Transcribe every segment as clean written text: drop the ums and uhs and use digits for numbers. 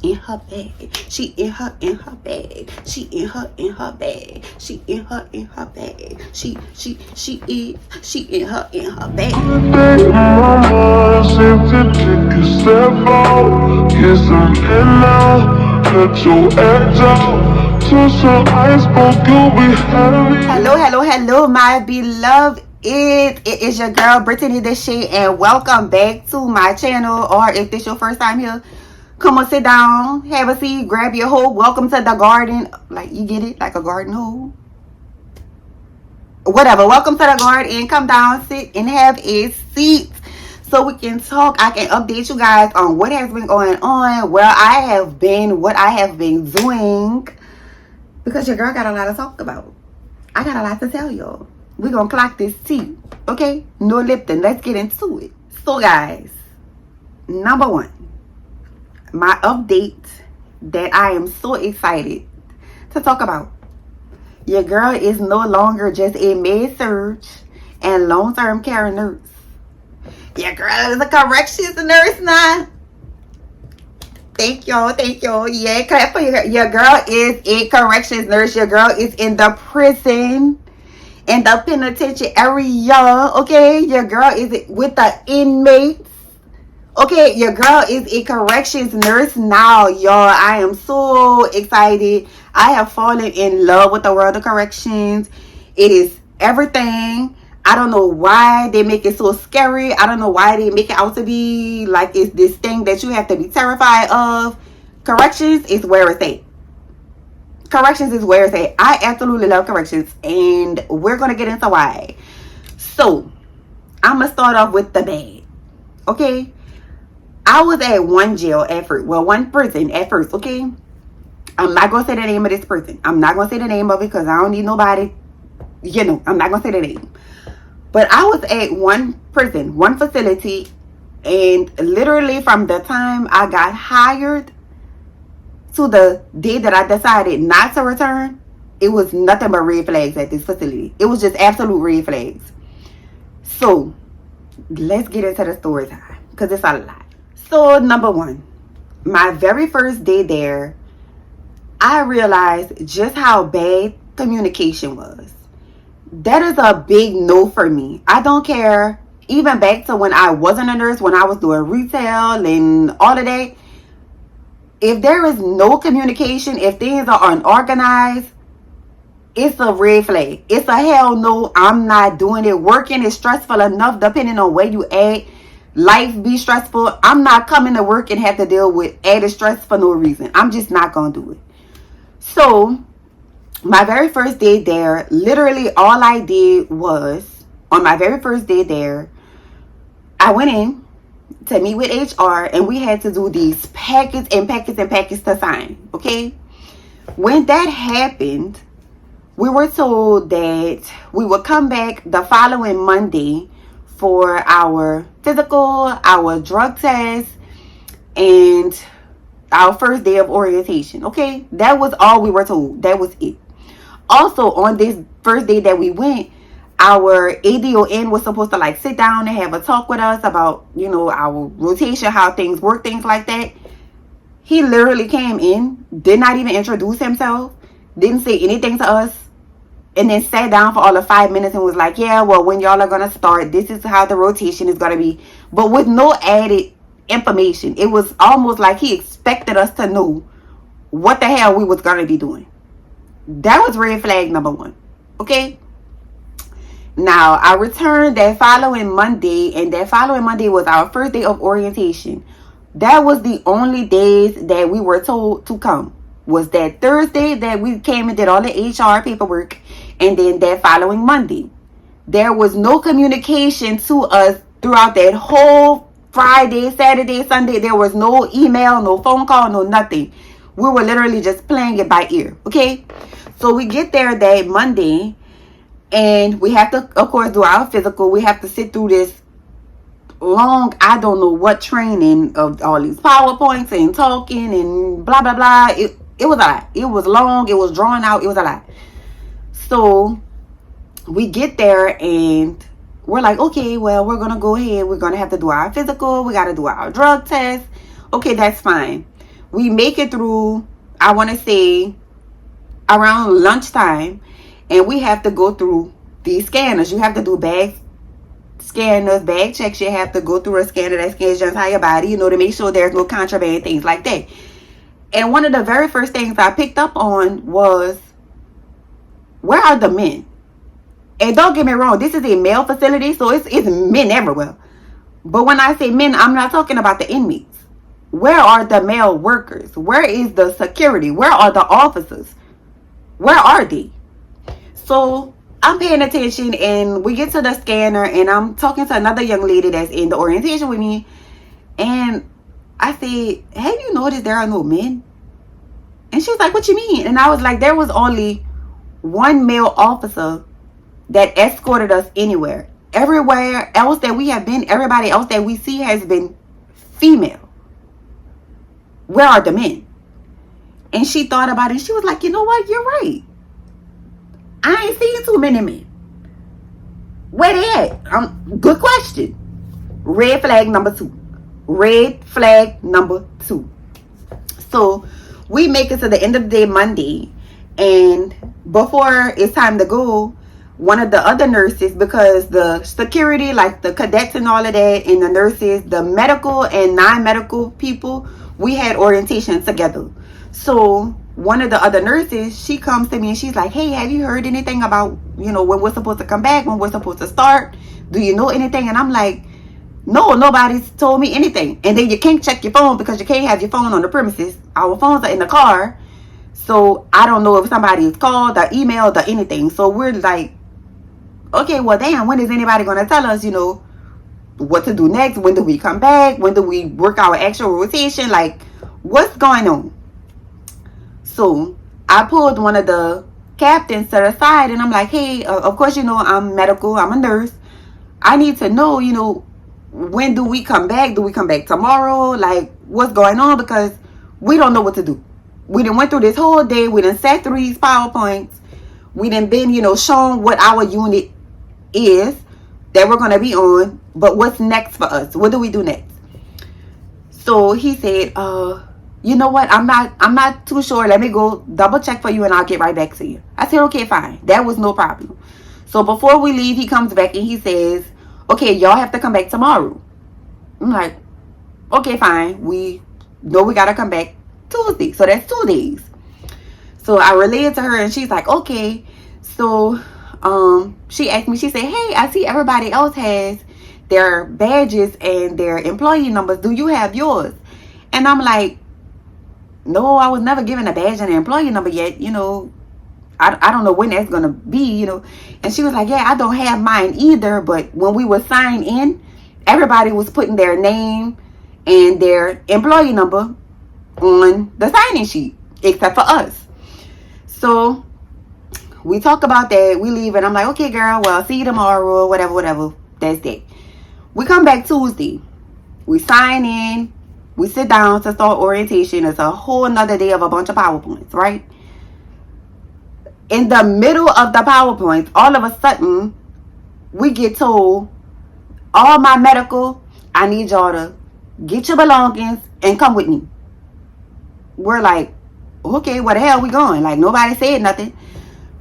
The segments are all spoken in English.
in her bag. She in her bag. She in her bag. She in her bag. She in her bag. Mama seems to take a step out. Yes, I'm in now. Cut your edge out. To some iceberg, you'll be heavy. Hello, my beloved. It is your girl Brittany Deshay, and welcome back to my channel. Or if this your first time here, come on, sit down, have a seat, grab your hoe. Welcome to the garden. Like, you get it? Like a garden hole? Whatever. Welcome to the garden. Come down, sit, and have a seat so we can talk. I can update you guys on what has been going on, where I have been, what I have been doing, because your girl got a lot to talk about. I got a lot to tell y'all. We're going to clock this tea, okay? No Lipton. Let's get into it. So, guys, number one, my update that I am so excited to talk about. Your girl is no longer just a med-surg and long-term care nurse. Your girl is a corrections nurse now. Thank y'all. Yeah, clap for your girl is a corrections nurse. Your girl is in the prison, in the penitentiary area. Okay, your girl is with the inmates. Okay, your girl is a corrections nurse now, y'all. I am so excited. I have fallen in love with the world of corrections. It is everything. I don't know why they make it so scary. I don't know why they make it out to be like it's this thing that you have to be terrified of. Corrections is where it's at. Corrections is where it's at. I absolutely love corrections, and we're going to get into why. So, I'm going to start off with the bad. Okay? I was at one jail at first. Well, one prison at first, okay? I'm not going to say the name of this person. I'm not going to say the name of it because I don't need nobody. You know, I'm not going to say the name. But I was at one prison, one facility, and literally from the time I got hired to the day that I decided not to return, it was nothing but red flags at this facility. It was just absolute red flags. So, let's get into the story time because it's a lot. So, number one, my very first day there, I realized just how bad communication was. That is a big no for me. I don't care. Even back to when I wasn't a nurse, when I was doing retail and all of that. If there is no communication, if things are unorganized, it's a red flag. It's a hell no, I'm not doing it. Working is stressful enough depending on where you at. Life be stressful. I'm not coming to work and have to deal with added stress for no reason. I'm just not going to do it. So, my very first day there, literally all I did was, on my very first day there, I went in to meet with HR and we had to do these packets to sign, okay? When that happened, we were told that we would come back the following Monday for our physical, our drug test, and our first day of orientation, okay? That was all we were told. That was it. Also, on this first day that we went, our ADON was supposed to like sit down and have a talk with us about, you know, our rotation, how things work, things like that. He literally came in, did not even introduce himself, didn't say anything to us, and then sat down for all of 5 minutes and was like, yeah, well, when y'all are going to start, this is how the rotation is going to be. But with no added information. It was almost like he expected us to know what the hell we was going to be doing. That was red flag number one. Okay? Now, I returned that following Monday, and that following Monday was our first day of orientation. That was the only days that we were told to come. Was that Thursday that we came and did all the HR paperwork, and then that following Monday. There was no communication to us throughout that whole Friday, Saturday, Sunday. There was no email, no phone call, no nothing. We were literally just playing it by ear, okay? So we get there that Monday, and we have to, of course, do our physical. We have to sit through this long, I don't know what training of all these PowerPoints and talking and blah, blah, blah. It was a lot. It was long. It was drawn out. It was a lot. So we get there and we're like, okay, well, we're going to have to do our physical. We got to do our drug test. Okay, that's fine. We make it through, I want to say, around lunchtime, and we have to go through these scanners. You have to do bag scanners, bag checks. You have to go through a scanner that scans your entire body, to make sure there's no contraband, things like that. And one of the very first things I picked up on was, where are the men? And don't get me wrong, this is a male facility, so it's men everywhere. But when I say men, I'm not talking about the inmates. Where are the male workers? Where is the security? Where are the officers? Where are they? So I'm paying attention, and we get to the scanner, and I'm talking to another young lady that's in the orientation with me. And I said, have you noticed there are no men? And she was like, what you mean? And I was like, there was only one male officer that escorted us anywhere. Everywhere else that we have been, everybody else that we see has been female. Where are the men? And she thought about it. She was like, you know what? You're right. I ain't seen too many men. Where they at? Good question. Red flag number 2. Red flag number 2. So we make it to the end of the day, Monday. And before it's time to go, one of the other nurses, because the security, like the cadets and all of that, and the nurses, the medical and non-medical people, we had orientation together. So one of the other nurses, she comes to me and she's like, hey, have you heard anything about, when we're supposed to come back, when we're supposed to start? Do you know anything? And I'm like, no, nobody's told me anything. And then you can't check your phone because you can't have your phone on the premises. Our phones are in the car. So I don't know if somebody is called or emailed or anything. So we're like, okay, well, damn, when is anybody going to tell us, what to do next? When do we come back? When do we work our actual rotation? Like, what's going on? So I pulled one of the captains to the side, and I'm like, hey, of course, I'm medical. I'm a nurse. I need to know, when do we come back? Do we come back tomorrow? Like, what's going on? Because we don't know what to do. We done went through this whole day. We done sat through these PowerPoints. We done been, shown what our unit is that we're going to be on. But what's next for us? What do we do next? So he said, you know what? I'm not too sure. Let me go double check for you, and I'll get right back to you. I said, okay, fine. That was no problem. So before we leave, he comes back and he says, okay, y'all have to come back tomorrow. I'm like, okay, fine. We know we got to come back Tuesday. So that's 2 days. So I relayed to her, and she's like, okay. So she asked me, she said, hey, I see everybody else has their badges and their employee numbers. Do you have yours? And I'm like, no, I was never given a badge and an employee number yet. I don't know when that's going to be, And she was like, yeah, I don't have mine either. But when we were signed in, everybody was putting their name and their employee number on the sign-in sheet, except for us. So we talk about that. We leave, and I'm like, okay, girl, well, see you tomorrow, whatever. That's that. We come back Tuesday. We sign in. We sit down to start orientation. It's a whole nother day of a bunch of PowerPoints, right? In the middle of the PowerPoints, all of a sudden, we get told, all my medical, I need y'all to get your belongings and come with me. We're like, okay, where the hell we going? Like, nobody said nothing.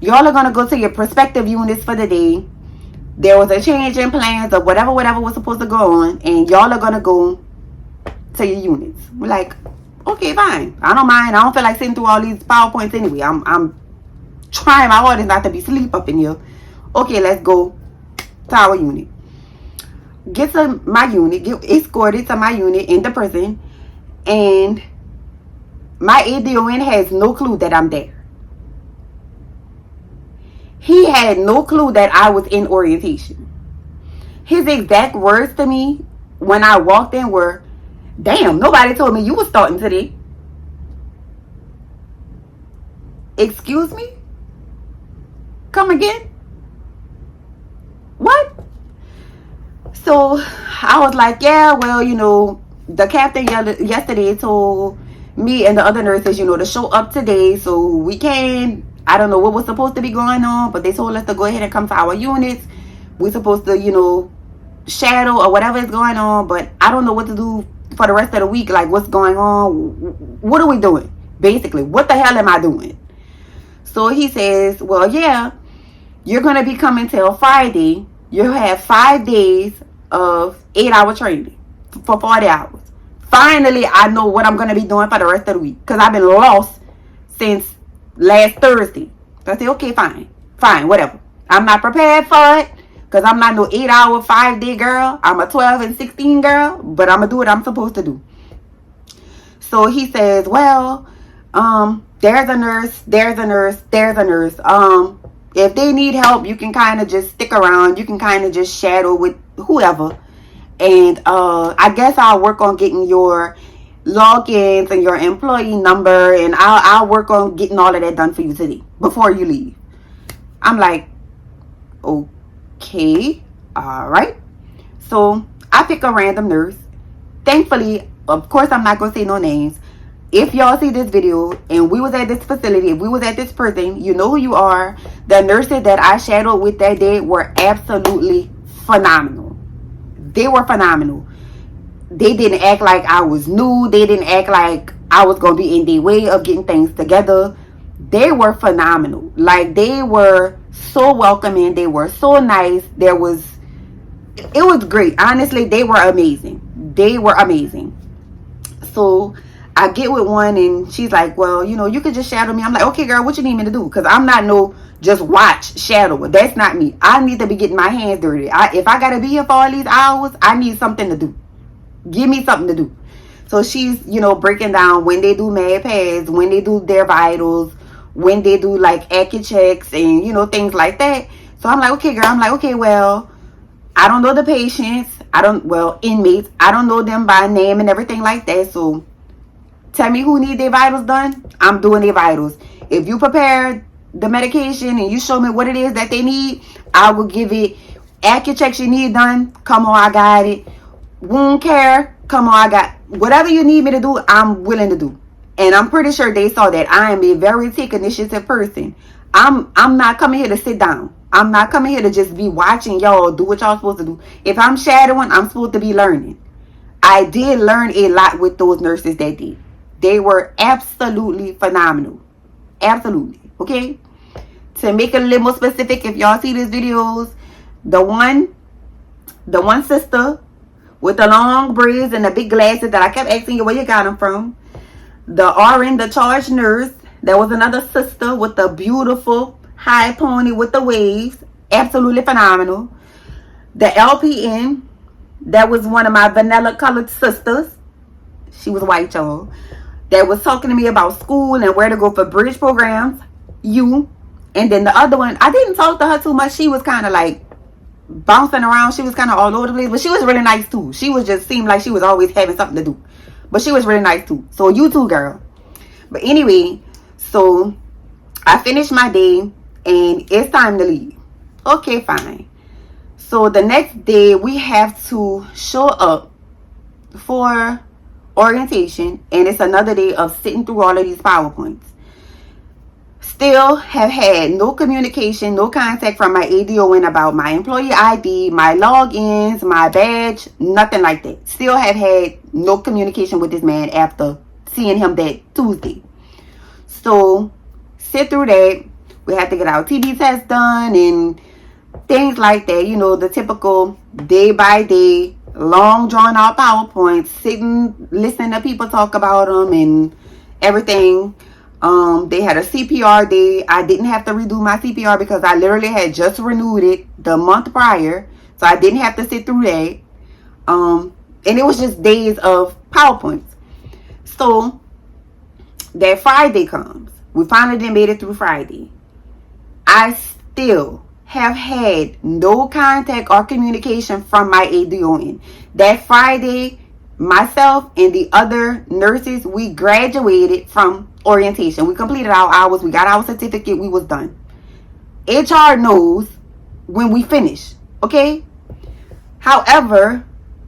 Y'all are going to go to your prospective units for the day. There was a change in plans of whatever was supposed to go on, and y'all are going to go to your units. We're like, okay, fine. I don't mind. I don't feel like sitting through all these PowerPoints anyway. I'm trying my hardest not to be asleep up in here. Okay, let's go to our unit. Get to my unit. Get escorted to my unit in the prison. And my ADON has no clue that I'm there. He had no clue that I was in orientation. His exact words to me when I walked in were, damn, nobody told me you were starting today. Excuse me? Come again? What? So I was like, yeah, well, the captain yesterday told me and the other nurses, to show up today. So we came. I don't know what was supposed to be going on, but they told us to go ahead and come to our units. We're supposed to, shadow or whatever is going on, but I don't know what to do for the rest of the week. Like, what's going on? What are we doing? Basically, what the hell am I doing? So he says, well, yeah, you're going to be coming till Friday. You'll have 5 days of 8-hour training for 40 hours. Finally, I know what I'm going to be doing for the rest of the week, because I've been lost since last Thursday. So I said, okay, fine, whatever. I'm not prepared for it, because I'm not no 8-hour, 5-day girl. I'm a 12 and 16 girl, but I'm going to do what I'm supposed to do. So he says, well, there's a nurse. If they need help, you can kind of just stick around. You can kind of just shadow with whoever. And I guess I'll work on getting your logins and your employee number, and I'll work on getting all of that done for you today before you leave. I'm like, okay, all right. So I pick a random nurse. Thankfully, of course, I'm not going to say no names. If y'all see this video and we was at this facility, if we was at this prison, you know who you are. The nurses that I shadowed with that day were absolutely phenomenal. They were phenomenal. They didn't act like I was new. They didn't act like I was going to be in their way of getting things together. They were phenomenal. Like, they were so welcoming. They were so nice. It was great. Honestly, they were amazing. They were amazing. So I get with one and she's like, well, you could just shadow me. I'm like, okay, girl, what you need me to do? Because I'm not no just watch shadower. That's not me. I need to be getting my hands dirty. If I got to be here for all these hours, I need something to do. Give me something to do. So she's, breaking down when they do med pads, when they do their vitals, when they do like AccuChecks and, things like that. So I'm like, okay, girl. I'm like, okay, well, I don't know the patients. Inmates. I don't know them by name and everything like that. So tell me who need their vitals done. I'm doing their vitals. If you prepare the medication and you show me what it is that they need, I will give it. AccuChecks you need done, come on, I got it. Wound care, come on, I got whatever you need me to do, I'm willing to do. And I'm pretty sure they saw that I am a very take initiative person. I'm not coming here to sit down. I'm not coming here to just be watching y'all do what y'all supposed to do. If I'm shadowing, I'm supposed to be learning. I did learn a lot with those nurses that day. They were absolutely phenomenal. Absolutely. Okay? To make it a little more specific, if y'all see these videos, the one sister with the long braids and the big glasses that I kept asking you where you got them from. The RN, the charge nurse. There was another sister with the beautiful high pony with the waves. Absolutely phenomenal. The LPN, that was one of my vanilla colored sisters. She was white, y'all. That was talking to me about school and where to go for bridge programs. And then the other one, I didn't talk to her too much. She was kind of like bouncing around. She was kind of all over the place, but she was really nice too. She was just seemed like she was always having something to do, but she was really nice too. So you too, girl. But anyway, so I finished my day and it's time to leave. Okay, fine. So the next day we have to show up for orientation, and it's another day of sitting through all of these PowerPoints. Still have had no communication, no contact from my ADON about my employee ID, my logins, my badge, nothing like that. Still have had no communication with this man after seeing him that Tuesday. So sit through that. We have to get our TB test done and things like that. The typical day by day, long drawn out PowerPoints, sitting, listening to people talk about them and everything. They had a CPR day. I didn't have to redo my CPR because I literally had just renewed it the month prior. So I didn't have to sit through that. And it was just days of PowerPoints. So that Friday comes. We finally made it through Friday. I still have had no contact or communication from my ADON. That Friday, myself and the other nurses, we graduated from orientation. We completed our hours. We got our certificate. We was done. HR knows when we finish. Okay? However,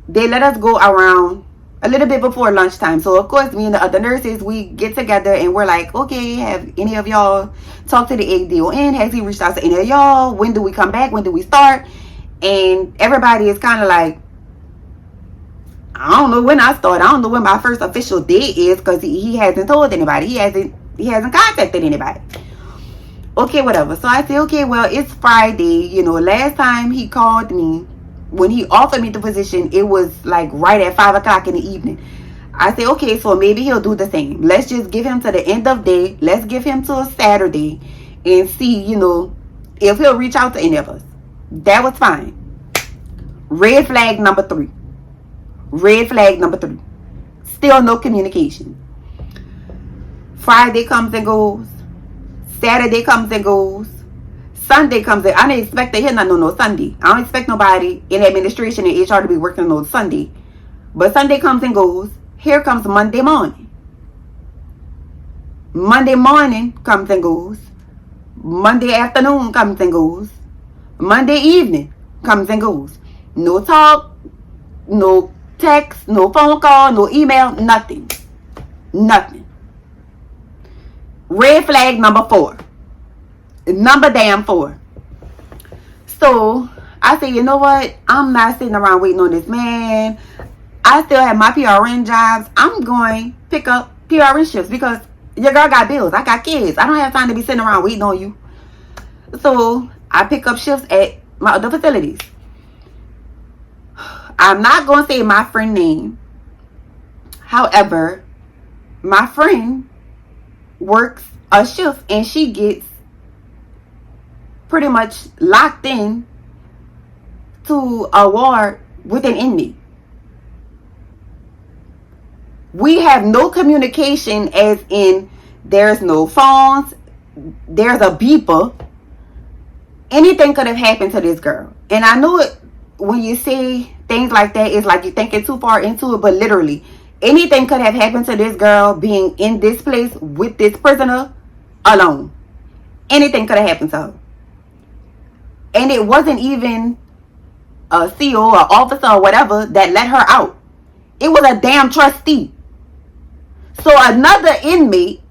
they let us go around a little bit before lunchtime. So, of course, me and the other nurses, we get together and we're like, okay, have any of y'all talked to the ADON? Has he reached out to any of y'all? When do we come back? When do we start? And everybody is kind of like, I don't know when I started. I don't know when my first official date is because he hasn't told anybody. He hasn't contacted anybody. Okay, whatever. So I say, okay, well, it's Friday. You know, last time he called me, when he offered me the position, it was like right at 5 o'clock in the evening. I say, okay, so maybe he'll do the same. Let's just give him to the end of day. Let's give him to a Saturday and see, you know, if he'll reach out to any of us. That was fine. Red flag number 3. Red flag number 3. Still no communication. Friday comes and goes. Saturday comes and goes. Sunday comes in. I didn't expect to hear nothing no Sunday. I don't expect nobody in administration and HR to be working on Sunday. But Sunday comes and goes. Here comes Monday morning. Monday morning comes and goes. Monday afternoon comes and goes. Monday evening comes and goes. No talk, no text, no phone call, no email, nothing. Nothing. Red flag number 4. Number damn 4. So I say, you know what? I'm not sitting around waiting on this man. I still have my PRN jobs. I'm going to pick up PRN shifts because your girl got bills. I got kids. I don't have time to be sitting around waiting on you. So I pick up shifts at my other facilities. I'm not going to say my friend's name. However, my friend works a shift and she gets pretty much locked in to a ward with an inmate. We have no communication, as in there's no phones, there's a beeper. Anything could have happened to this girl. And I know it, when you say things like that, it's like you're thinking too far into it, but literally anything could have happened to this girl being in this place with this prisoner alone. Anything could have happened to her. And it wasn't even a CO or officer or whatever that let her out. It was a damn trustee. So another inmate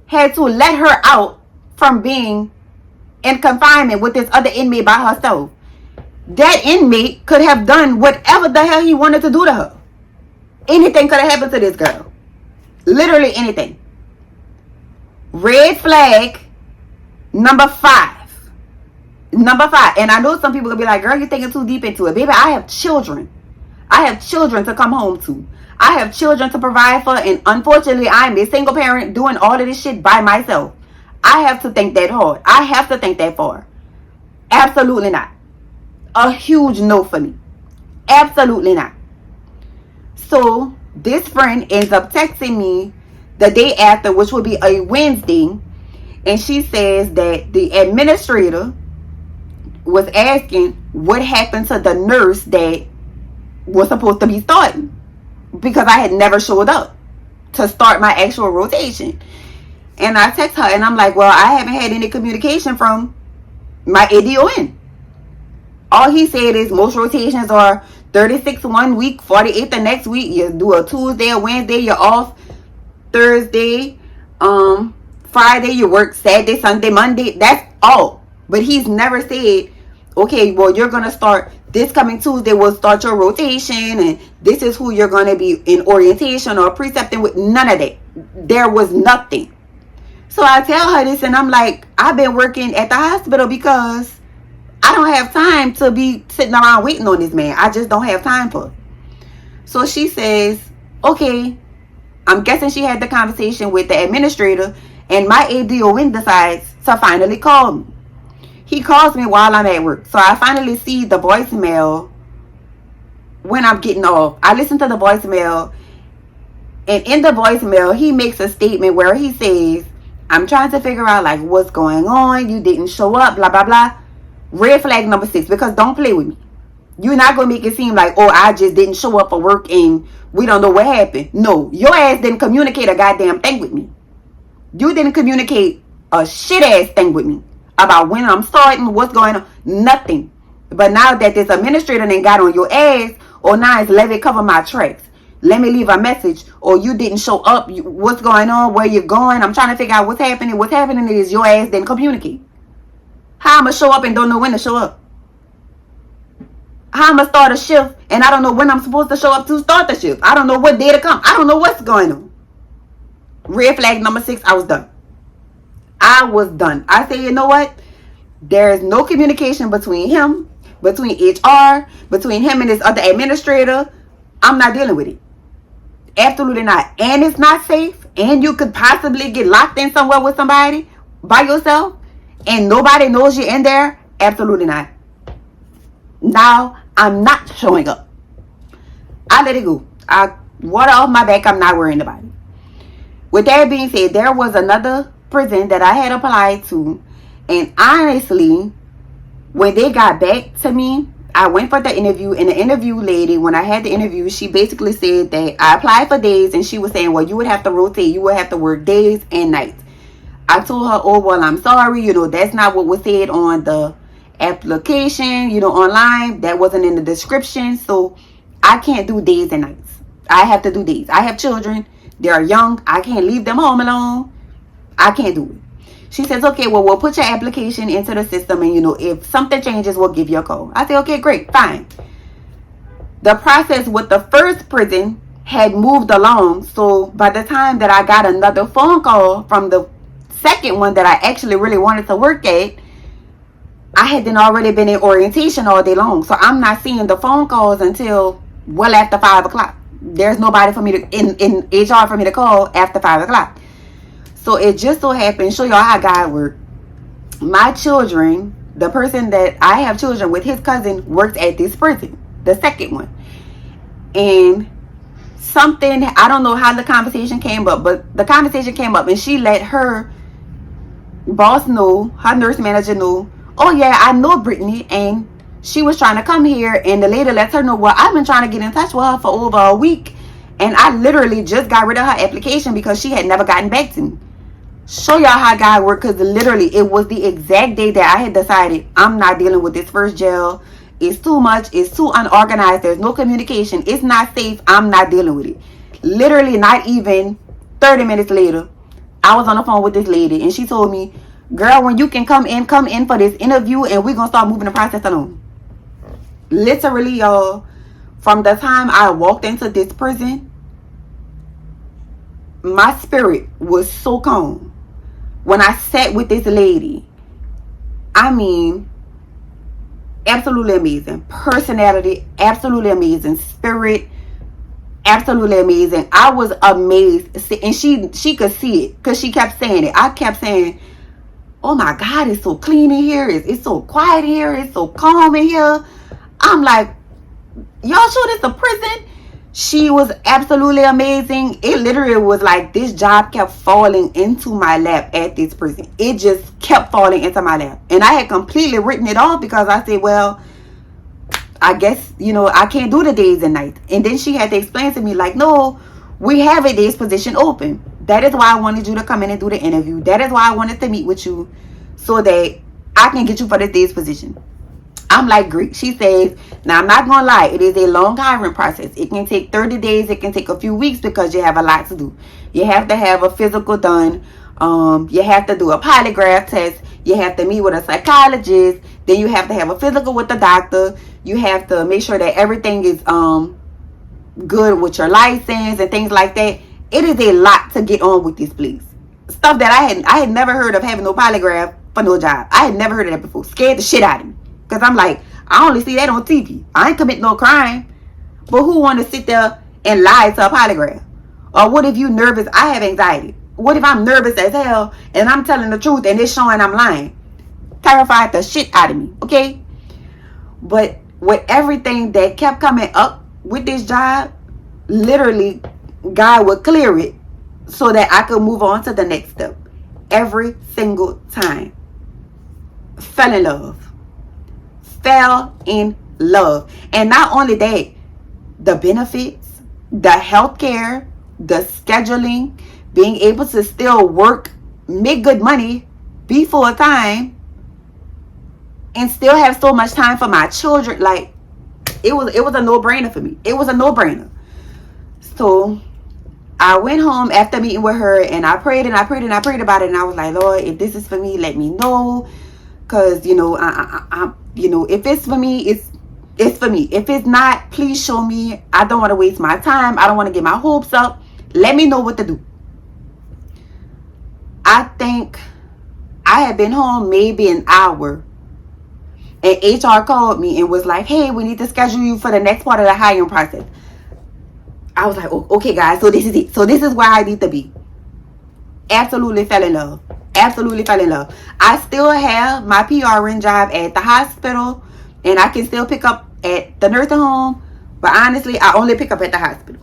had to let her out from being in confinement with this other inmate by herself. That inmate could have done whatever the hell he wanted to do to her. Anything could have happened to this girl. Literally anything. Red flag number 5. Number 5. And I know some people will be like, girl, you're thinking too deep into it. Baby, I have children. I have children to come home to. I have children to provide for. And unfortunately, I'm a single parent doing all of this shit by myself. I have to think that hard. I have to think that far. Absolutely not. A huge no for me. Absolutely not. So this friend ends up texting me the day after, which would be a Wednesday. And she says that the administrator was asking what happened to the nurse that was supposed to be starting, because I had never showed up to start my actual rotation. And I text her and I'm like, well, I haven't had any communication from my ADON. All he said is most rotations are 36 one week, 48 the next week. You do a Tuesday or Wednesday, you're off Thursday, Friday you work Saturday, Sunday, Monday. That's all. But he's never said, okay, well, you're going to start this coming Tuesday, we'll start your rotation, and this is who you're going to be in orientation or precepting with. None of that. There was nothing. So I tell her this, and I'm like, I've been working at the hospital because I don't have time to be sitting around waiting on this man. I just don't have time for it. So she says, okay, I'm guessing she had the conversation with the administrator, and my ADON decides to finally call me. He calls me while I'm at work. So I finally see the voicemail when I'm getting off. I listen to the voicemail, and in the voicemail, he makes a statement where he says, I'm trying to figure out like what's going on. You didn't show up, blah, blah, blah. Red flag number 6, because don't play with me. You're not going to make it seem like, oh, I just didn't show up for work and we don't know what happened. No, your ass didn't communicate a goddamn thing with me. You didn't communicate a shit ass thing with me about when I'm starting, what's going on. Nothing. But now that this administrator ain't got on your ass, or now it's let it cover my tracks. Let me leave a message, or you didn't show up. What's going on? Where you're going? I'm trying to figure out what's happening. What's happening is your ass didn't communicate. How I'm going to show up and don't know when to show up? how I'm going to start a shift and I don't know when I'm supposed to show up to start the shift. I don't know what day to come. I don't know what's going on. Red flag number 6, I was done. I was done. I said, you know what? There's no communication between him, between HR, between him and this other administrator. I'm not dealing with it. Absolutely not. And it's not safe. And you could possibly get locked in somewhere with somebody by yourself and nobody knows you're in there. Absolutely not. Now, I'm not showing up. I let it go. I water off my back. I'm not worrying about it. With that being said, there was another prison that I had applied to. And honestly, when they got back to me, I went for the interview. And the interview lady, when I had the interview, she basically said that I applied for days. And she was saying, well, you would have to rotate. You would have to work days and nights. I told her, oh, well, I'm sorry. That's not what was said on the application, online. That wasn't in the description. So I can't do days and nights. I have to do days. I have children. They're young. I can't leave them home alone. I can't do it. She says, okay, well, we'll put your application into the system. And, if something changes, we'll give you a call. I say, okay, great, fine. The process with the first prison had moved along. So by the time that I got another phone call from the second one that I actually really wanted to work at, I had then already been in orientation all day long. So I'm not seeing the phone calls until well after 5 o'clock. There's nobody for me to in HR for me to call after 5 o'clock. So it just so happened, show y'all how God works. My children, the person that I have children with, his cousin works at this prison, the second one. And something, I don't know how the conversation came up, but the conversation came up and she let her boss know, her nurse manager know, oh yeah, I know Brittany, and she was trying to come here, and the lady lets her know, well, I've been trying to get in touch with her for over a week, and I literally just got rid of her application because she had never gotten back to me. Show y'all how God worked, because literally it was the exact day that I had decided I'm not dealing with this first jail. It's too much. It's too unorganized. There's no communication. It's not safe. I'm not dealing with it. Literally not even 30 minutes later, I was on the phone with this lady, and she told me, girl, when you can come in for this interview, and we're going to start moving the process along. Literally, y'all, from the time I walked into this prison, my spirit was so calm. When I sat with this lady, I mean, absolutely amazing. Personality, absolutely amazing. Spirit, absolutely amazing. I was amazed. And she could see it because she kept saying it. I kept saying, oh my God, it's so clean in here. It's so quiet here. It's so calm in here. I'm like, y'all sure this a prison? She was absolutely amazing. It literally was like this job kept falling into my lap at this prison. It just kept falling into my lap. And I had completely written it off because I said, well, I guess, I can't do the days and nights. And then she had to explain to me like, no, we have a day's position open. That is why I wanted you to come in and do the interview. That is why I wanted to meet with you so that I can get you for the day's position. I'm like, great. She says, now I'm not going to lie. It is a long hiring process. It can take 30 days. It can take a few weeks because you have a lot to do. You have to have a physical done. You have to do a polygraph test. You have to meet with a psychologist. Then you have to have a physical with the doctor. You have to make sure that everything is good with your license and things like that. It is a lot to get on with this place. Stuff that I had never heard of, having no polygraph for no job. I had never heard of that before. Scared the shit out of me. Because I'm like, I only see that on TV. I ain't commit no crime. But who want to sit there and lie to a polygraph? Or what if you nervous? I have anxiety. What if I'm nervous as hell and I'm telling the truth and it's showing I'm lying? Terrified the shit out of me. Okay? But with everything that kept coming up with this job, literally, God would clear it so that I could move on to the next step. Every single time. Fell in love. Fell in love. And not only that, the benefits, the healthcare, the scheduling, being able to still work, make good money, be full time, and still have so much time for my children. Like, it was a no-brainer for me. It was a no-brainer. So I went home after meeting with her, and I prayed and I prayed and I prayed about it, and I was like, Lord, if this is for me, let me know. Because, I if it's for me, it's for me. If it's not, please show me. I don't want to waste my time. I don't want to get my hopes up. Let me know what to do. I think I had been home maybe an hour, and HR called me and was like, hey, we need to schedule you for the next part of the hiring process. I was like, oh, okay, guys, so this is it. So this is where I need to be. Absolutely fell in love. Absolutely fell in love. I still have my PRN job at the hospital, and I can still pick up at the nursing home. But honestly, I only pick up at the hospital.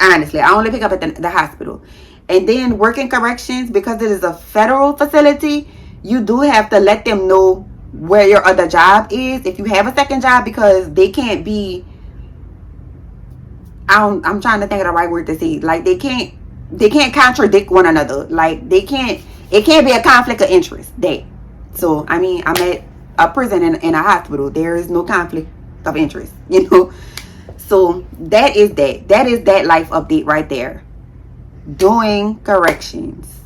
Honestly, I only pick up at the hospital. And then working corrections, because it is a federal facility, you do have to let them know where your other job is if you have a second job, because they can't be, I'm trying to think of the right word to say, like they can't contradict one another. Like it can't be a conflict of interest there. So I mean, I'm at a prison in a hospital. There is no conflict of interest, you know. So that is that life update right there. Doing corrections.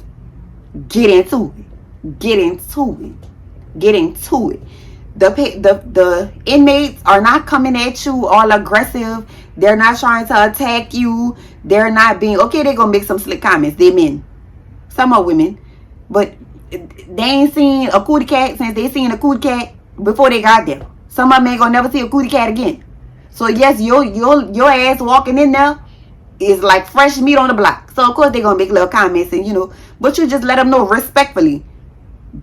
Get into it. The inmates are not coming at you all aggressive. They're not trying to attack you. They're not being, okay, they're gonna make some slick comments. They men. Some are women. But they ain't seen a cootie cat since they seen a cootie cat before they got there. Some of them ain't gonna never see a cootie cat again. So yes, your ass walking in there is like fresh meat on the block. So of course they're gonna make little comments, and you know, but you just let them know respectfully,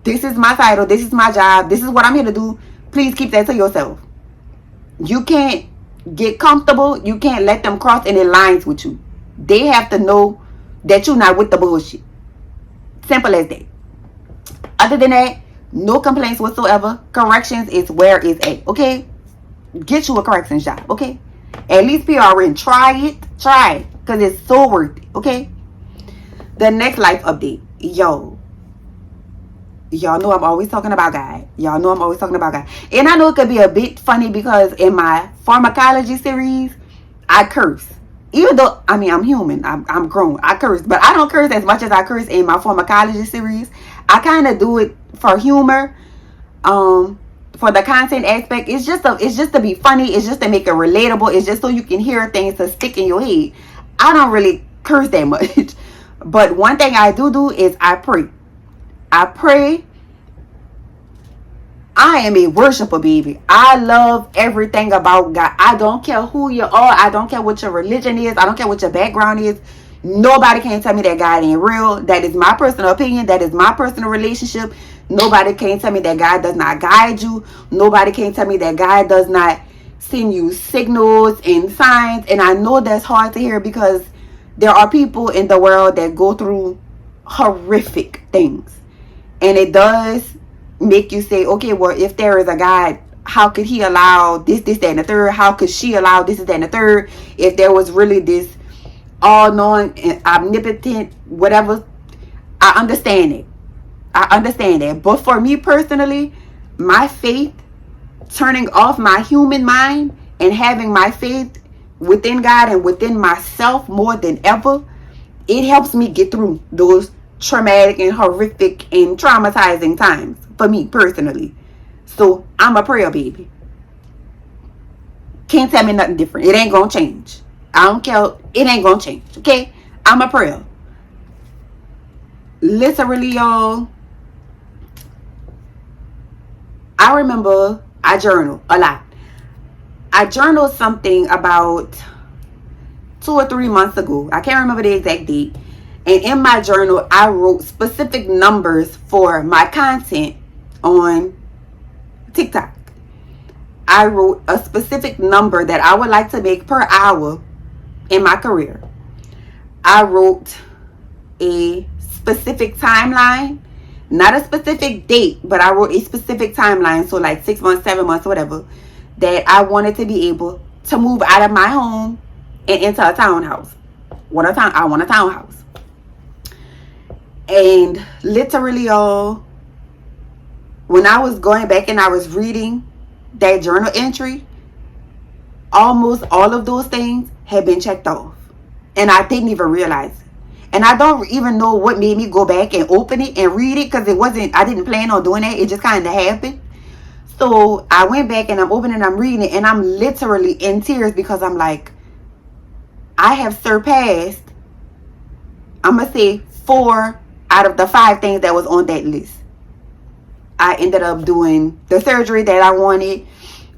this is my title, this is my job, this is what I'm here to do. Please keep that to yourself. You can't get comfortable. You can't let them cross any lines with you. They have to know that you're not with the bullshit. Simple as that. Other than that, no complaints whatsoever. Corrections is where it's at, okay? Get you a corrections job, okay? At least PRN, try it, because it's so worth it, okay? The next life update. Y'all know I'm always talking about God. And I know it could be a bit funny because in my pharmacology series, I curse. Even though, I mean, I'm human. I'm grown. I curse. But I don't curse as much as I curse in my pharmacology series. I kind of do it for humor. For the content aspect. It's just to be funny. It's just to make it relatable. It's just so you can hear things to stick in your head. I don't really curse that much. But one thing I do is I pray. I am a worshiper, baby. I love everything about God. I don't care who you are. I don't care what your religion is. I don't care what your background is. Nobody can tell me that God ain't real. That is my personal opinion. That is my personal relationship. Nobody can tell me that God does not guide you. Nobody can tell me that God does not send you signals and signs. And I know that's hard to hear because there are people in the world that go through horrific things. And it does make you say, okay, well, if there is a God, how could he allow this, that, and the third? How could she allow this, that, and the third? If there was really this all-knowing and omnipotent, whatever, I understand it. But for me personally, my faith, turning off my human mind and having my faith within God and within myself more than ever, it helps me get through those traumatic and horrific and traumatizing times for me personally. So I'm a prayer baby. Can't tell me nothing different. It ain't gonna change. I don't care. It ain't gonna change. Okay? I'm a prayer. Literally, y'all, I remember I journal a lot. I journaled something about 2 or 3 months ago. I can't remember the exact date. And in my journal, I wrote specific numbers for my content on TikTok. I wrote a specific number that I would like to make per hour in my career. I wrote a specific timeline, not a specific date, but I wrote a specific timeline. So like 6 months, 7 months, whatever, that I wanted to be able to move out of my home and into a townhouse. I want a townhouse. And literally, y'all, when I was going back and I was reading that journal entry, almost all of those things had been checked off. And I didn't even realize it. And I don't even know what made me go back and open it and read it, because I didn't plan on doing that. It just kind of happened. So I went back and I'm opening and I'm reading it, and I'm literally in tears because I'm like, I have surpassed, I'm going to say 4 out of the 5 things that was on that list. I ended up doing the surgery that I wanted.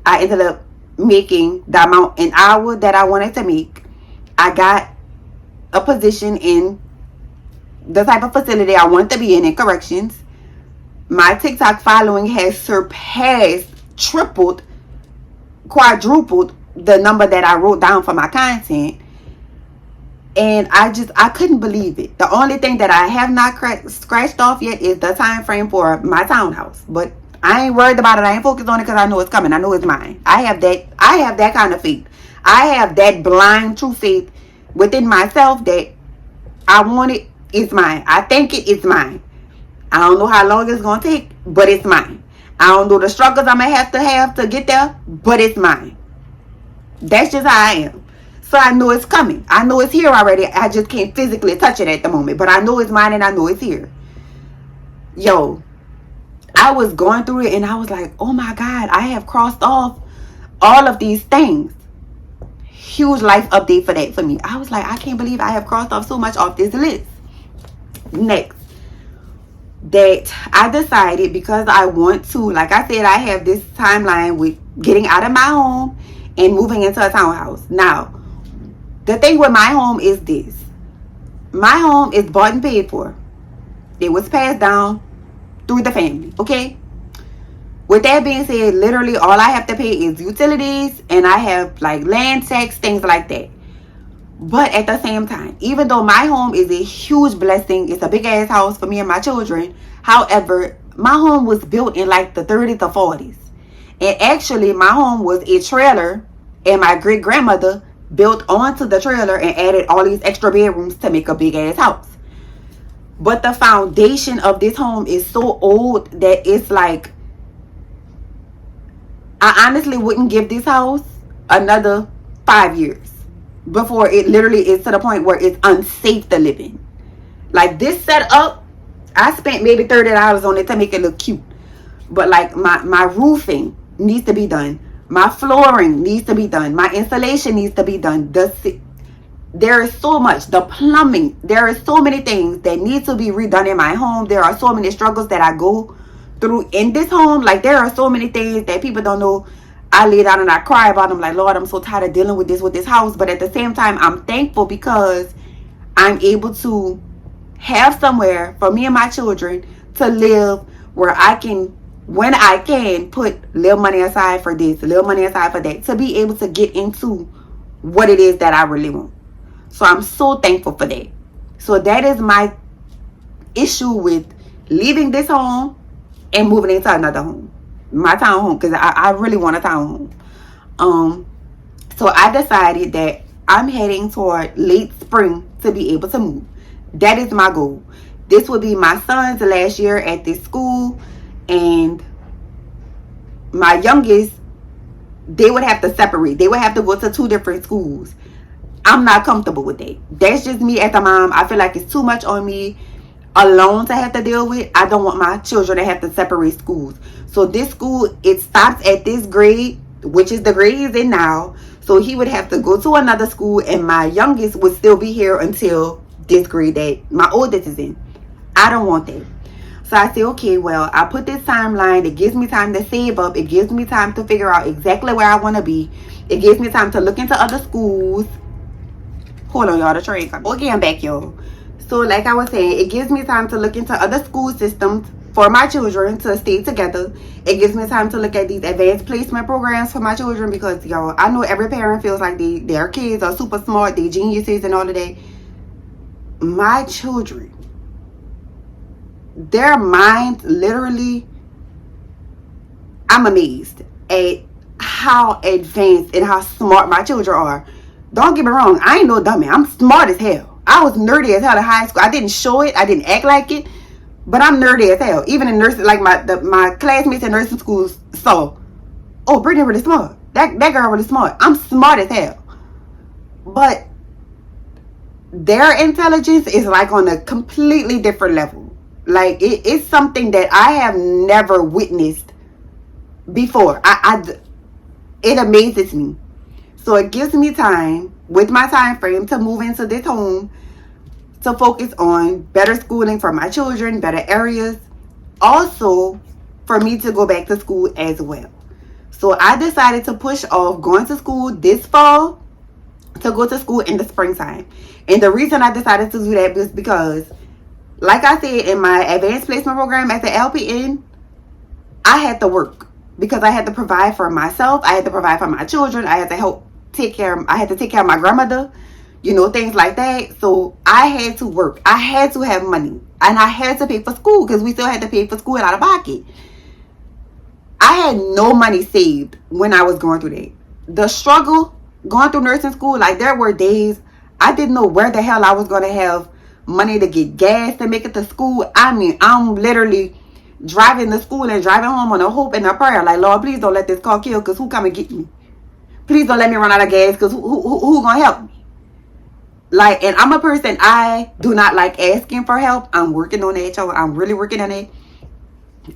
I ended up making the amount an hour that I wanted to make. I got a position in the type of facility I want to be in corrections. My TikTok following has surpassed, tripled, quadrupled the number that I wrote down for my content. And I couldn't believe it. The only thing that I have not scratched off yet is the time frame for my townhouse. But I ain't worried about it. I ain't focused on it because I know it's coming. I know it's mine. I have that kind of faith. I have that blind true faith within myself that I want it, it's mine. I think it's mine. I don't know how long it's going to take, but it's mine. I don't know the struggles I'm going to have to get there, but it's mine. That's just how I am. So I know it's coming. I know it's here already. I just can't physically touch it at the moment. But I know it's mine and I know it's here. Yo, I was going through it and I was like, oh my God, I have crossed off all of these things. Huge life update for that for me. I was like, I can't believe I have crossed off so much off this list. Next, that I decided, because I want to, like I said, I have this timeline with getting out of my home and moving into a townhouse. Now, the thing with my home is this. My home is bought and paid for. It was passed down through the family, okay? With that being said, literally all I have to pay is utilities, and I have like land tax, things like that. But at the same time, even though my home is a huge blessing, it's a big ass house for me and my children. However, my home was built in like the 30s or 40s. And actually, my home was a trailer, and my great grandmother built onto the trailer and added all these extra bedrooms to make a big ass house. But the foundation of this home is so old that it's like, I honestly wouldn't give this house another 5 years before it literally is to the point where it's unsafe to live in. Like this setup, I spent maybe $30 on it to make it look cute. But like my roofing needs to be done. My flooring needs to be done. My insulation needs to be done. There is so much. The plumbing. There are so many things that need to be redone in my home. There are so many struggles that I go through in this home. Like there are so many things that people don't know. I lay down and I cry about them. Like, Lord, I'm so tired of dealing with this house. But at the same time, I'm thankful because I'm able to have somewhere for me and my children to live where I can, when I can, put little money aside for this, little money aside for that, to be able to get into what it is that I really want. So I'm so thankful for that. So that is my issue with leaving this home and moving into another home. My town home, because I really want a town home. So I decided that I'm heading toward late spring to be able to move. That is my goal. This will be my son's last year at this school, and my youngest, they would have to separate. They would have to go to 2 different schools. I'm not comfortable with that. That's just me as a mom. I feel like it's too much on me alone to have to deal with. I don't want my children to have to separate schools. So this school, it stops at this grade, which is the grade he's in now. So he would have to go to another school, and my youngest would still be here until this grade that my oldest is in. I don't want that. So I say, okay, well, I put this timeline. It gives me time to save up. It gives me time to figure out exactly where I want to be. It gives me time to look into other schools. Hold on, y'all. The train coming. Okay, I'm back, y'all. So like I was saying, it gives me time to look into other school systems for my children to stay together. It gives me time to look at these advanced placement programs for my children, because, y'all, I know every parent feels like their kids are super smart, they geniuses and all of that. My children, their minds literally, I'm amazed at how advanced and how smart my children are. Don't get me wrong, I ain't no dummy. I'm smart as hell. I was nerdy as hell in high school. I didn't show it. I didn't act like it. But I'm nerdy as hell. Even in nursing, like my classmates in nursing schools saw, oh, Brittany really smart. That girl really smart. I'm smart as hell. But their intelligence is like on a completely different level. Like it's something that I have never witnessed before. It amazes me. So it gives me time with my time frame to move into this home to focus on better schooling for my children, better areas. Also, for me to go back to school as well. So I decided to push off going to school this fall to go to school in the springtime. And the reason I decided to do that was because, like I said, in my advanced placement program at the LPN, I had to work because I had to provide for myself. I had to provide for my children. I had to take care of my grandmother, things like that. So I had to work. I had to have money, and I had to pay for school because we still had to pay for school out of pocket. I had no money saved when I was going through that. The struggle going through nursing school, like there were days I didn't know where the hell I was going to have money to get gas to make it to school. I mean, I'm literally driving to school and driving home on a hope and a prayer. Like, Lord, please don't let this car kill, because who come and get me? Please don't let me run out of gas, because who going to help me? Like, and I'm a person, I do not like asking for help. I'm working on that, y'all. I'm really working on it.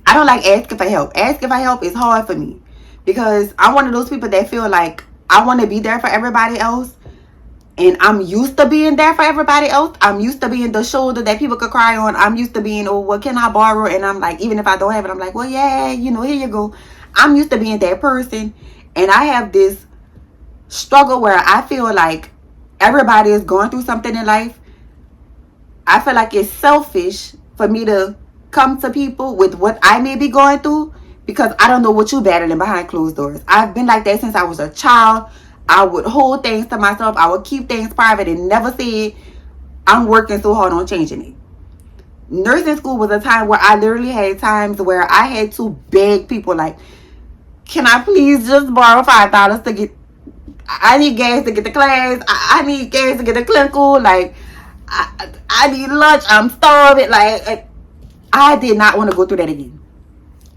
I don't like asking for help. Asking for help is hard for me because I'm one of those people that feel like I want to be there for everybody else. And I'm used to being there for everybody else. I'm used to being the shoulder that people could cry on. I'm used to being, oh, what can I borrow? And I'm like, even if I don't have it, I'm like, well, yeah, here you go. I'm used to being that person. And I have this struggle where I feel like everybody is going through something in life. I feel like it's selfish for me to come to people with what I may be going through because I don't know what you're battling behind closed doors. I've been like that since I was a child. I would hold things to myself. I would keep things private and never say I'm working so hard on changing it. Nursing school was a time where I literally had times where I had to beg people like, can I please just borrow $5 to get, I need gas to get to class. I need gas to get to clinical. Like, I need lunch. I'm starving. Like, I did not want to go through that again.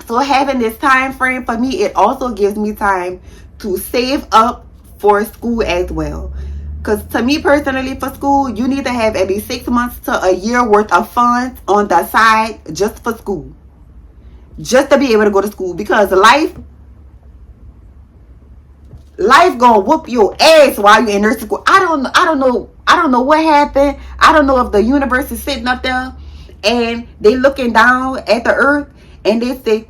So having this time frame for me, it also gives me time to save up for school as well. Because to me personally, for school, you need to have at least 6 months to a year worth of funds on the side just for school. Just to be able to go to school. Because life gonna whoop your ass while you're in nursing school. I don't know what happened. I don't know if the universe is sitting up there and they looking down at the earth and they say,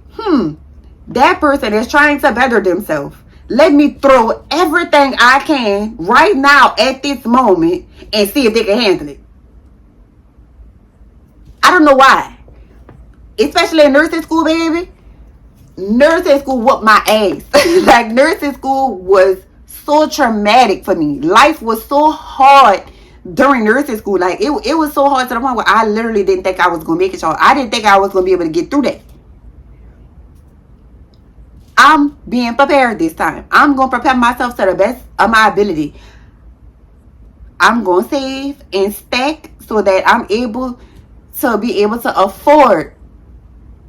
that person is trying to better themselves. Let me throw everything I can right now at this moment and see if they can handle it. I don't know why. Especially in nursing school, baby. Nursing school whooped my ass. Like, nursing school was so traumatic for me. Life was so hard during nursing school. Like, it was so hard to the point where I literally didn't think I was going to make it, y'all. I didn't think I was going to be able to get through that. I'm being prepared this time. I'm going to prepare myself to the best of my ability. I'm going to save and stack so that I'm able to afford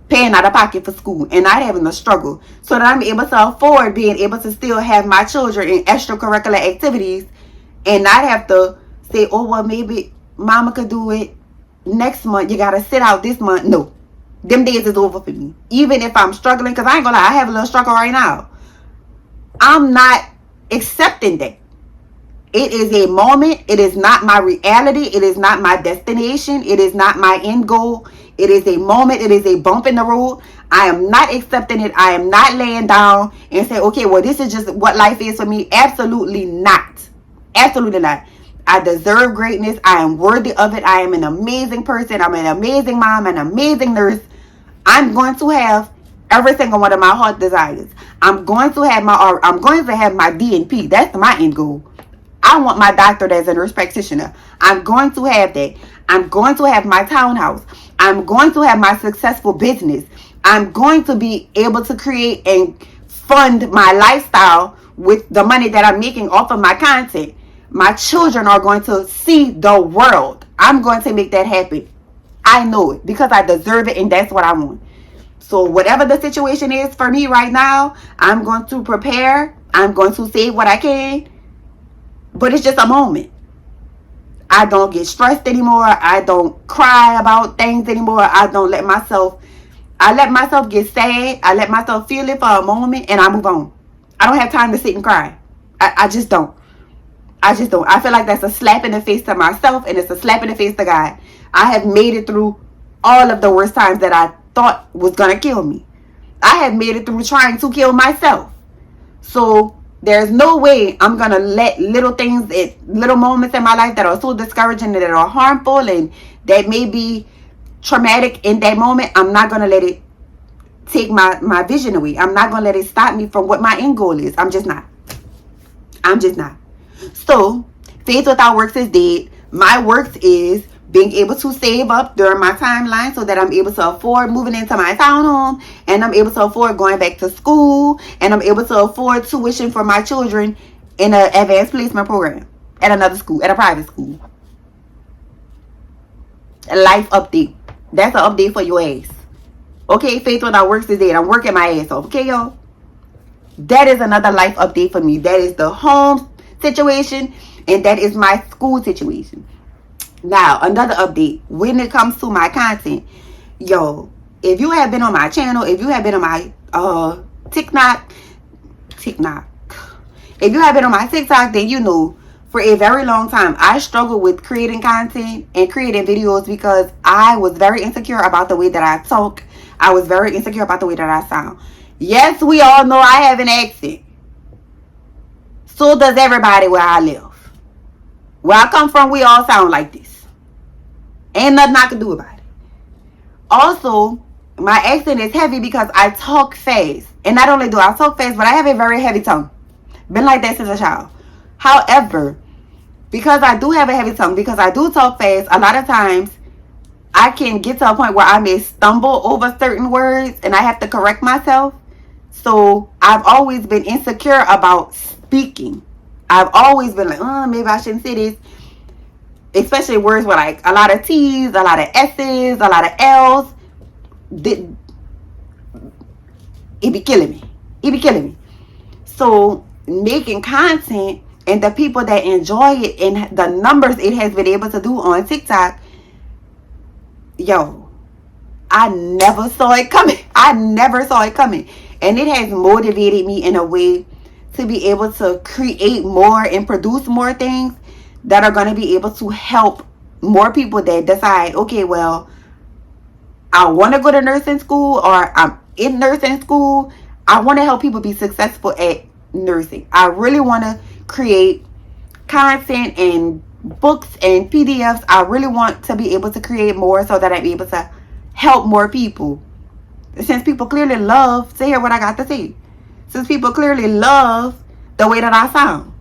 paying out of pocket for school and not having to struggle. So that I'm able to afford being able to still have my children in extracurricular activities and not have to say, oh, well, maybe mama could do it next month. You got to sit out this month. No. Them days is over for me. Even if I'm struggling, because I ain't gonna lie, I have a little struggle right now. I'm not accepting that. It is a moment. It is not my reality. It is not my destination. It is not my end goal. It is a moment. It is a bump in the road. I am not accepting it. I am not laying down and saying, okay, well, this is just what life is for me. Absolutely not. Absolutely not. I deserve greatness. I am worthy of it. I am an amazing person. I'm an amazing mom, an amazing nurse. I'm going to have every single one of my heart desires. I'm going to have my DNP. That's my end goal. I want my doctorate as a nurse practitioner. I'm going to have that. I'm going to have my townhouse. I'm going to have my successful business. I'm going to be able to create and fund my lifestyle with the money that I'm making off of my content. My children are going to see the world. I'm going to make that happen. I know it because I deserve it and that's what I want. So whatever the situation is for me right now, I'm going to prepare. I'm going to save what I can. But it's just a moment. I don't get stressed anymore. I don't cry about things anymore. I don't let myself I let myself get sad. I let myself feel it for a moment and I move on. I don't have time to sit and cry. I just don't. I just don't. I feel like that's a slap in the face to myself and it's a slap in the face to God. I have made it through all of the worst times that I thought was going to kill me. I have made it through trying to kill myself. So there's no way I'm going to let little things, little moments in my life that are so discouraging and that are harmful and that may be traumatic in that moment, I'm not going to let it take my vision away. I'm not going to let it stop me from what my end goal is. I'm just not. So, faith without works is dead. My works is being able to save up during my timeline so that I'm able to afford moving into my townhome, and I'm able to afford going back to school, and I'm able to afford tuition for my children in an advanced placement program at another school, at a private school. A life update. That's an update for your ass. Okay, faith without works is dead. I'm working my ass off. Okay, y'all? That is another life update for me. That is the home situation, and that is my school situation. Now, another update when it comes to my content. Yo, if you have been on my channel, if you have been on my TikTok, if you have been on my TikTok, then you know for a very long time I struggled with creating content and creating videos because I was very insecure about the way that I talk. I was very insecure about the way that I sound. Yes, we all know I have an accent. So does everybody where I live. Where I come from, we all sound like this. Ain't nothing I can do about it. Also, my accent is heavy because I talk fast. And not only do I talk fast, but I have a very heavy tongue. Been like that since a child. However, because I do have a heavy tongue, because I do talk fast, a lot of times I can get to a point where I may stumble over certain words and I have to correct myself. So I've always been insecure about speaking. I've always been like, maybe I shouldn't say this. Especially words with like a lot of T's, a lot of S's, a lot of L's. It be killing me. So making content and the people that enjoy it and the numbers it has been able to do on TikTok, yo, I never saw it coming. And it has motivated me in a way to be able to create more and produce more things that are going to be able to help more people that decide, okay, well, I want to go to nursing school, or I'm in nursing school. I want to help people be successful at nursing. I really want to create content and books and PDFs. I really want to be able to create more so that I'm able to help more people. Since people clearly love to hear what I got to say. Since people clearly love the way that I sound.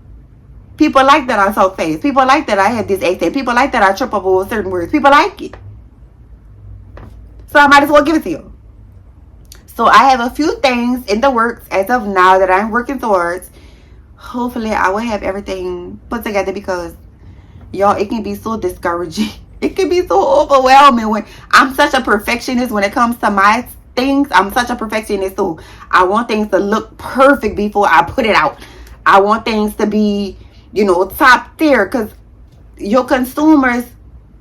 People like that I talk fast. People like that I have this accent. People like that I trip up over certain words. People like it. So I might as well give it to you. So I have a few things in the works as of now that I'm working towards. Hopefully I will have everything put together because, y'all, it can be so discouraging. It can be so overwhelming when I'm such a perfectionist when it comes to my things. I'm such a perfectionist, so I want things to look perfect before I put it out. I want things to be, top tier, because your consumers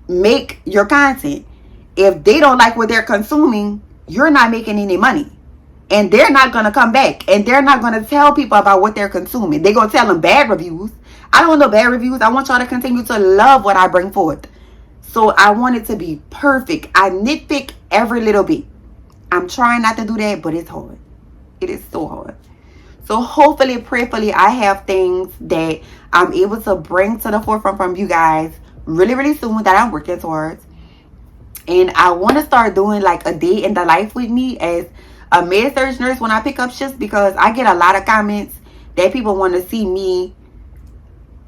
make your content. If they don't like what they're consuming, you're not making any money. And they're not going to come back. And they're not going to tell people about what they're consuming. They're going to tell them bad reviews. I don't want no bad reviews. I want y'all to continue to love what I bring forth. So I want it to be perfect. I nitpick every little bit. I'm trying not to do that, but it's hard. It is so hard. So hopefully, prayerfully, I have things that I'm able to bring to the forefront from you guys really, really soon that I'm working towards. And I want to start doing like a day in the life with me as a med-surg nurse when I pick up shifts, because I get a lot of comments that people want to see me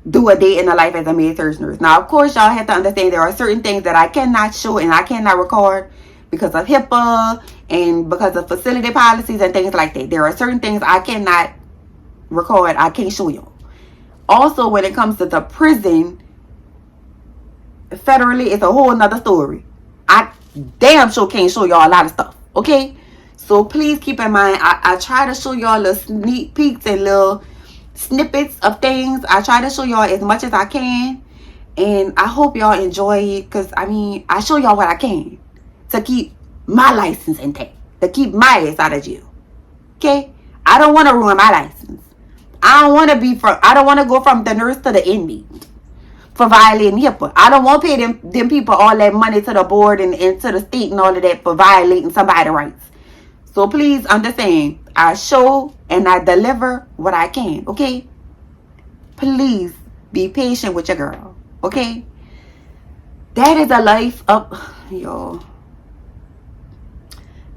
do a day in the life as a med-surg nurse. Now, of course, y'all have to understand there are certain things that I cannot show and I cannot record because of HIPAA and because of facility policies and things like that. There are certain things I cannot record. I can't show you. Also, when it comes to the prison, federally, it's a whole nother story. I damn sure can't show y'all a lot of stuff. Okay? So please keep in mind, I try to show y'all little sneak peeks and little snippets of things. I try to show y'all as much as I can. And I hope y'all enjoy it. Because, I show y'all what I can to keep my license intact. to keep my ass out of jail. Okay? I don't want to ruin my license. I don't want to go from the nurse to the inmate for violating HIPAA. I don't want to pay them people all that money to the board and to the state and all of that for violating somebody's rights. So please understand, I show and I deliver what I can, okay? Please be patient with your girl, okay? That is a life y'all.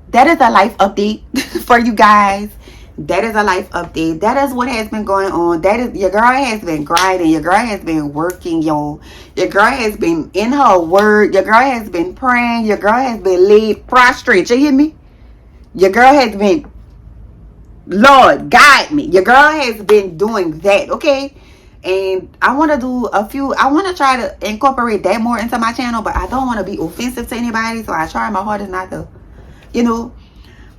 That is a life update for you guys. That is a life update. That is what has been going on. That is, your girl has been grinding. Your girl has been working, y'all. Your girl has been in her word. Your girl has been praying. Your girl has been laid prostrate. You hear me? Your girl has been, Lord, guide me. Your girl has been doing that, okay? And I want to try to incorporate that more into my channel, but I don't want to be offensive to anybody, so I try my hardest not to,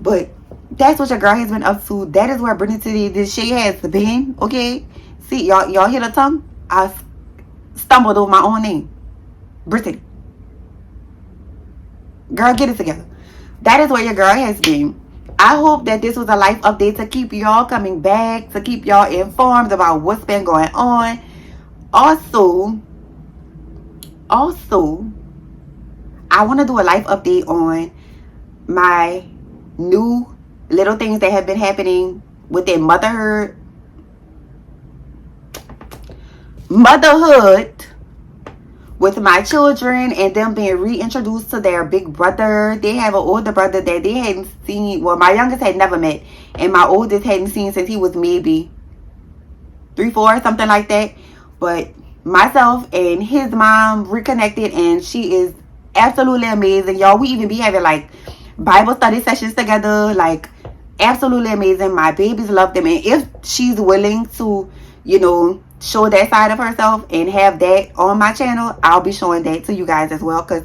but that's what your girl has been up to. That is where Brittany today this shade has been, okay? See, y'all hear the tongue? I stumbled over my own name. Brittany. Girl, get it together. That is where your girl has been. I hope that this was a life update to keep y'all coming back, to keep y'all informed about what's been going on. Also, I want to do a life update on my new little things that have been happening within motherhood with my children and them being reintroduced to their big brother. They have an older brother that they hadn't seen. Well, my youngest had never met, and my oldest hadn't seen since he was maybe 3, 4, something like that. But myself and his mom reconnected, and she is absolutely amazing, y'all. We even be having like Bible study sessions together, like absolutely amazing. My babies love them, and if she's willing to, show that side of herself and have that on my channel, I'll be showing that to you guys as well, because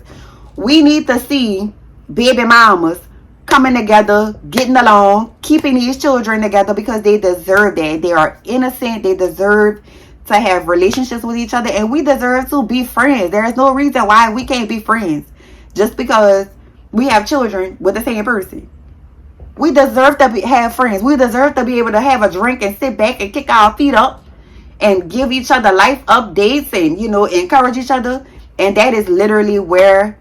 we need to see baby mamas coming together, getting along, keeping these children together, because they deserve that. They are innocent. They deserve to have relationships with each other, and we deserve to be friends. There is no reason why we can't be friends just because we have children with the same person. We deserve to have friends. We deserve to be able to have a drink and sit back and kick our feet up and give each other life updates and, encourage each other. And that is literally where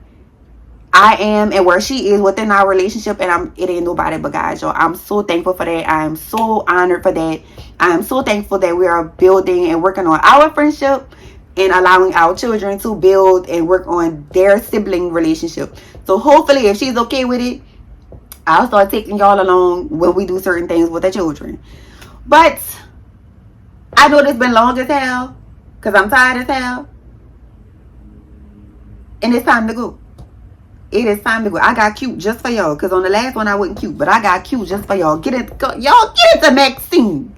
I am and where she is within our relationship. And it ain't nobody but God, y'all. I'm so thankful for that. I am so honored for that. I am so thankful that we are building and working on our friendship and allowing our children to build and work on their sibling relationship. So hopefully, if she's okay with it, I'll start taking y'all along when we do certain things with the children. But I know it's been long as hell, because I'm tired as hell. And it's time to go. It is time to go. I got cute just for y'all, because on the last one I wasn't cute, but I got cute just for y'all. Y'all get into Maxine.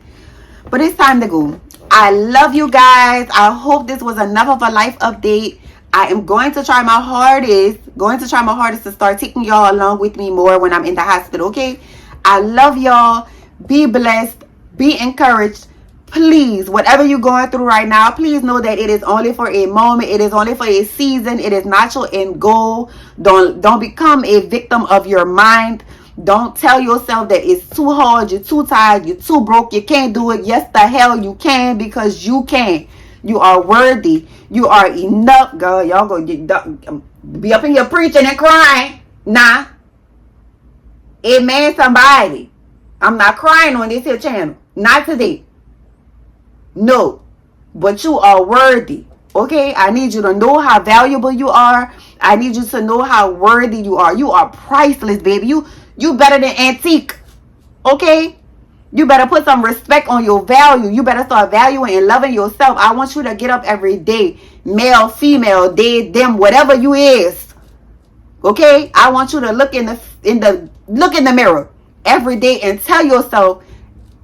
But it's time to go. I love you guys. I hope this was enough of a life update. I am going to try my hardest to start taking y'all along with me more when I'm in the hospital, okay? I love y'all. Be blessed. Be encouraged. Please, whatever you're going through right now, please know that it is only for a moment. It is only for a season. It is not your end goal. Don't become a victim of your mind. Don't tell yourself that it's too hard, you're too tired, you're too broke, you can't do it. Yes, the hell you can, because you can. You are worthy. You are enough, girl. Y'all go be up in here preaching and crying. Nah. Amen, somebody. I'm not crying on this here channel. Not today. No. But you are worthy. Okay? I need you to know how valuable you are. I need you to know how worthy you are. You are priceless, baby. You better than antique. Okay? You better put some respect on your value. You better start valuing and loving yourself. I want you to get up every day. Male, female, they, them, whatever you is. Okay? I want you to look in the mirror every day and tell yourself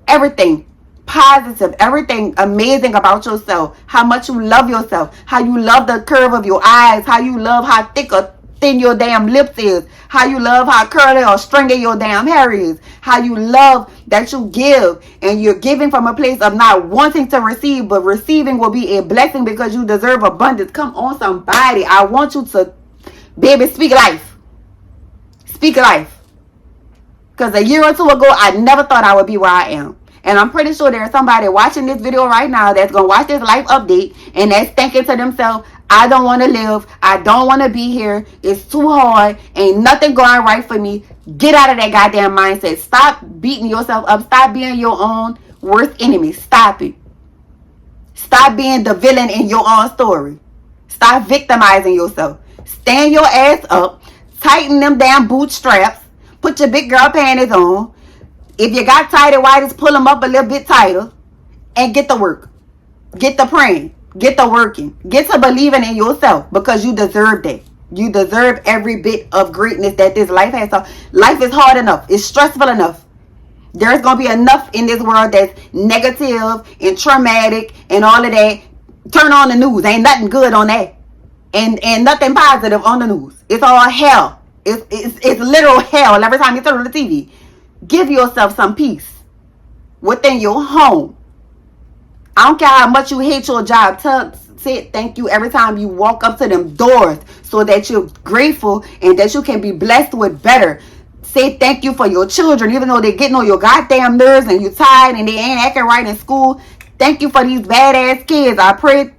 everything positive, everything amazing about yourself. How much you love yourself. How you love the curve of your eyes. How you love how thick or thin your damn lips is. How you love how curly or stringy your damn hair is. How you love that you give, and you're giving from a place of not wanting to receive, but receiving will be a blessing because you deserve abundance. Come on, somebody. I want you to, baby, speak life. Speak life. Because a year or two ago, I never thought I would be where I am. And I'm pretty sure there's somebody watching this video right now that's going to watch this life update and that's thinking to themselves, I don't want to live. I don't want to be here. It's too hard. Ain't nothing going right for me. Get out of that goddamn mindset. Stop beating yourself up. Stop being your own worst enemy. Stop it. Stop being the villain in your own story. Stop victimizing yourself. Stand your ass up. Tighten them damn bootstraps. Put your big girl panties on. If you got tighter whities, pull them up a little bit tighter. And get to work. Get to praying. Get to working. Get to believing in yourself. Because you deserve that. You deserve every bit of greatness that this life has. So life is hard enough. It's stressful enough. There's going to be enough in this world that's negative and traumatic and all of that. Turn on the news. Ain't nothing good on that. And nothing positive on the news. It's all hell. It's literal hell every time you turn on the TV. Give yourself some peace within your home. I don't care how much you hate your job. Say thank you every time you walk up to them doors so that you're grateful and that you can be blessed with better. Say thank you for your children, even though they're getting on your goddamn nerves and you're tired and they ain't acting right in school. Thank you for these badass kids. I pray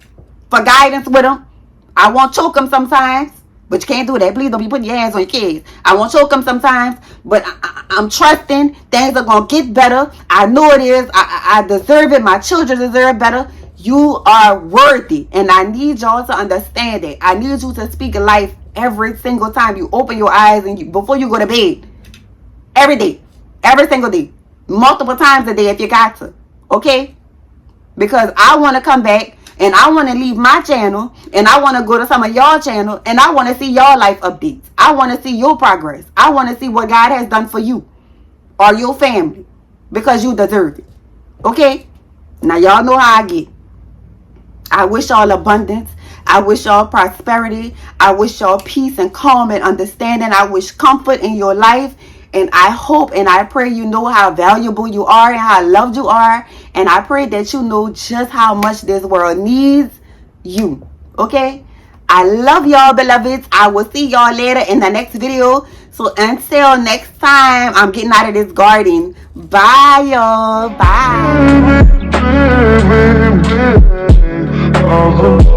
for guidance with them. I won't choke them sometimes, but you can't do that. Please don't be putting your hands on your kids. I won't choke them sometimes, but I'm trusting things are going to get better. I know it is. I deserve it. My children deserve better. You are worthy, and I need y'all to understand it. I need you to speak life every single time you open your eyes and before you go to bed. Every day. Every single day. Multiple times a day if you got to. Okay? Because I want to come back and I want to leave my channel and I want to go to some of y'all channel and I want to see y'all life updates. I want to see your progress. I want to see what God has done for you or your family because you deserve it. Okay? Now y'all know how I get. I wish y'all abundance. I wish y'all prosperity. I wish y'all peace and calm and understanding. I wish comfort in your life. And I hope and I pray you know how valuable you are and how loved you are. And I pray that you know just how much this world needs you. Okay? I love y'all, beloveds. I will see y'all later in the next video. So until next time, I'm getting out of this garden. Bye, y'all. Bye.